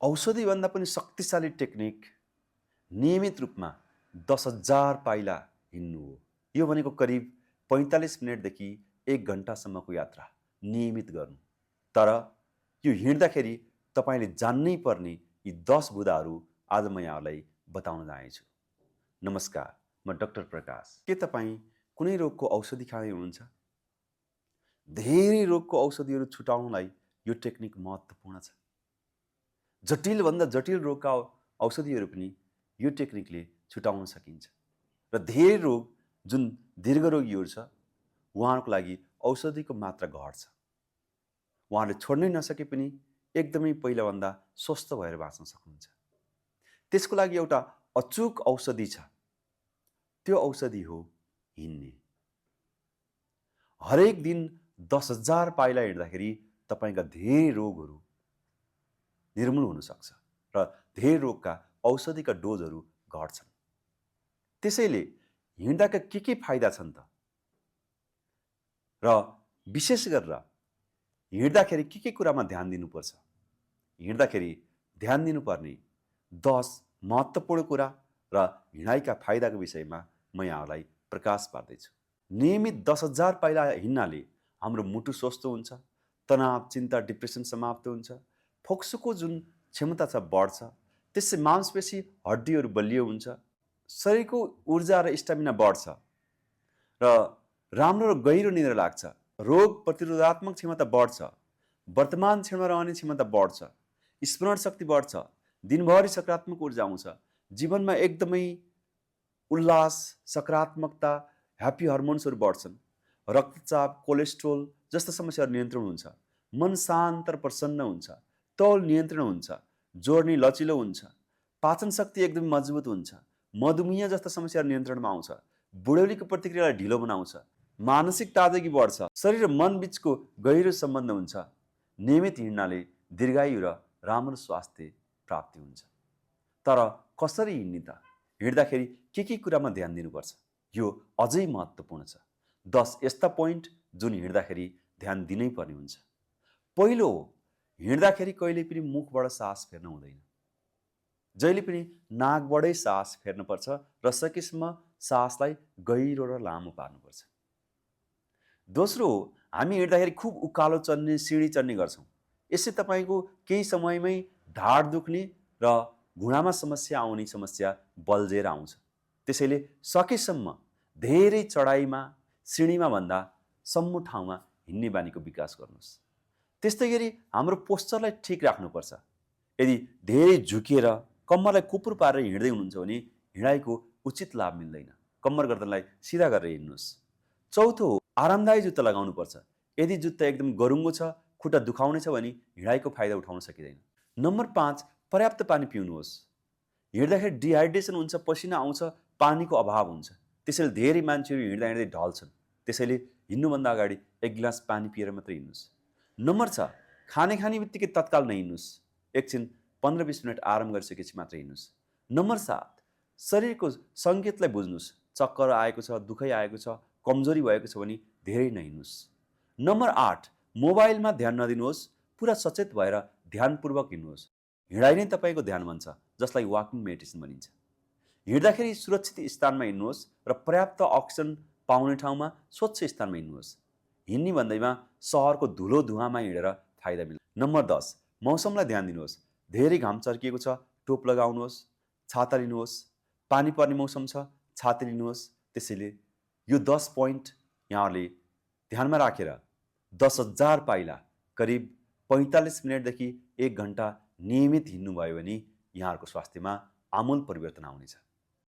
औषधिभन्दा पनि शक्तिशाली टेक्निक नियमित रूपमा 10,000 पाइला हिँड्नु हो। यो भनेको करिब 45 मिनेटदेखि 1 घन्टासम्मको यात्रा नियमित गर्नु। तर यो हिँड्दाखेरि तपाईँले जान्नै पर्ने यी 10 बुँदाहरू आज म यहाँलाई बताउन जानेछु। नमस्कार, म डाक्टर प्रकाश। के तपाईँ कुनै रोगको औषधि खाँदै हुनुहुन्छ? धेरै रोगको औषधिहरू छुटाउनलाई यो टेक्निक महत्त्वपूर्ण छ। जटिलभन्दा जटिल रोगका औषधिहरू पनि यो टेक्निकले छुटाउन सकिन्छ र धेरै रोग जुन दीर्घरोगीहरू छ उहाँहरूको लागि औषधिको मात्रा घट्छ। उहाँले छोड्नै नसके पनि एकदमै पहिलाभन्दा स्वस्थ भएर बाँच्न सक्नुहुन्छ। त्यसको लागि एउटा अचूक औषधि छ। त्यो औषधि हो हिँड्ने। हरेक दिन 10,000 पाइला हिँड्दाखेरि तपाईँका धेरै रोगहरू निर्मूल हुन सक्छ र धेरै रोगका औषधिका डोजहरू घट्छन्। त्यसैले हिँड्दाका के फाइदा छन् त? र विशेष गरेर हिँड्दाखेरि के कुरामा ध्यान दिनुपर्छ? हिँड्दाखेरि ध्यान दिनुपर्ने 10 महत्त्वपूर्ण कुरा र हिँडाइका फाइदाको विषयमा म यहाँलाई प्रकाश पार्दैछु। नियमित 10,000 पाइला हिँड्नाले हाम्रो मुटु स्वस्थ हुन्छ, तनाव, चिन्ता, डिप्रेसन समाप्त हुन्छ, फोक्सोको जुन क्षमता छ बढ्छ, त्यससे मांसपेशी हड्डीहरू बलियो हुन्छ, शरीरको ऊर्जा र स्टामिना बढ्छ र राम्रो र गहिरो निद्रा लाग्छ, रोग प्रतिरोधात्मक क्षमता बढ्छ, वर्तमान क्षणमा रहने क्षमता बढ्छ, स्मरण शक्ति बढ्छ, दिनभरि सकारात्मक ऊर्जा आउँछ, जीवनमा एकदमै उल्लास, सकारात्मकता, ह्याप्पी हर्मोन्सहरू बढ्छन्, रक्तचाप, कोलेस्ट्रोल जस्ता समस्याहरू नियन्त्रण हुन्छ, मन शान्त र प्रसन्न हुन्छ, तौल नियन्त्रण हुन्छ, जोड्ने लचिलो हुन्छ, पाचन शक्ति एकदम मजबुत हुन्छ, मधुमेह जस्ता समस्याहरू नियन्त्रणमा आउँछ, बुढौलीको प्रतिक्रियालाई ढिलो बनाउँछ, मानसिक ताजगी बढ्छ, शरीर र मन बीचको गहिरो सम्बन्ध हुन्छ। नियमित हिँड्नाले दीर्घायु र राम्रो स्वास्थ्य प्राप्ति हुन्छ। तर कसरी हिँड्ने त? हिँड्दाखेरि के कुरामा ध्यान दिनुपर्छ? यो अझै महत्त्वपूर्ण छ। 10 यस्ता पोइन्ट जुन हिँड्दाखेरि ध्यान दिनै पर्ने हुन्छ। पहिलो हो, हिँड्दाखेरि कहिले पनि मुखबाट सास फेर्न हुँदैन। जहिले पनि नाकबाटै सास फेर्नुपर्छ र सकेसम्म सासलाई गहिरो र लामो पार्नुपर्छ। दोस्रो हो, हामी हिँड्दाखेरि खुब उकालो चढ्ने, सिँढी चढ्ने गर्छौँ। यसले तपाईँको केही समयमै ढाड दुख्ने र घुँडामा समस्या आउने समस्या बल्झेर आउँछ। त्यसैले सकेसम्म धेरै चढाइमा, सिँढीमा भन्दा सम्मो ठाउँमा हिँड्ने बानीको विकास गर्नुहोस्। त्यस्तै गरी हाम्रो पोस्चरलाई ठिक राख्नुपर्छ। यदि धेरै झुकेर कम्मरलाई कुपुर पारेर हिँड्दै हुनुहुन्छ भने हिँडाइको उचित लाभ मिल्दैन। कम्मर गर्दनलाई सिधा गरेर हिँड्नुहोस्। चौथो हो, आरामदायी जुत्ता लगाउनुपर्छ। यदि जुत्ता एकदम गरुङ्गो छ, खुट्टा दुखाउने छ भने हिँडाइको फाइदा उठाउन सकिँदैन। नम्बर 5, पर्याप्त पानी पिउनुहोस्। हिँड्दाखेरि डिहाइड्रेसन हुन्छ, पसिना आउँछ, पानीको अभाव हुन्छ। त्यसैले धेरै मान्छेहरू हिँड्दै ढल्छन्। त्यसैले हिँड्नुभन्दा अगाडि 1 गिलास पानी पिएर मात्रै हिँड्नुहोस्। नम्बर 6, खाने बित्तिकै तत्काल नहिँड्नुहोस्। एकछिन 15-20 मिनट आराम गरिसकेपछि मात्रै हिँड्नुहोस्। नम्बर 7, शरीरको सङ्केतलाई बुझ्नुहोस्। चक्कर आएको छ, दुखाइ आएको छ, कमजोरी भएको छ भने धेरै नहिँड्नुहोस्। नम्बर 8, मोबाइलमा ध्यान नदिनुहोस्। पुरा सचेत भएर ध्यानपूर्वक हिँड्नुहोस्। हिँडाइ नै तपाईँको ध्यान भन्छ, जसलाई वाकिङ मेडिटेसन भनिन्छ। हिँड्दाखेरि सुरक्षित स्थानमा हिँड्नुहोस् र पर्याप्त अक्सिजन पाउने ठाउँमा स्वच्छ स्थानमा हिँड्नुहोस्। हिँड्ने भन्दैमा सहरको धुलो धुवामा हिँडेर फाइदा मिल्छ। नम्बर 10, मौसमलाई ध्यान दिनुहोस्। धेरै घाम चर्किएको छ, टोप लगाउनुहोस्, छाता लिनुहोस्। पानी पर्ने मौसम छ, छाता लिनुहोस्। त्यसैले यो 10 पोइन्ट यहाँहरूले ध्यानमा राखेर 10,000 पाइला करिब 45 मिनटदेखि 1 घन्टा नियमित हिँड्नुभयो भने यहाँहरूको स्वास्थ्यमा आमूल परिवर्तन आउनेछ।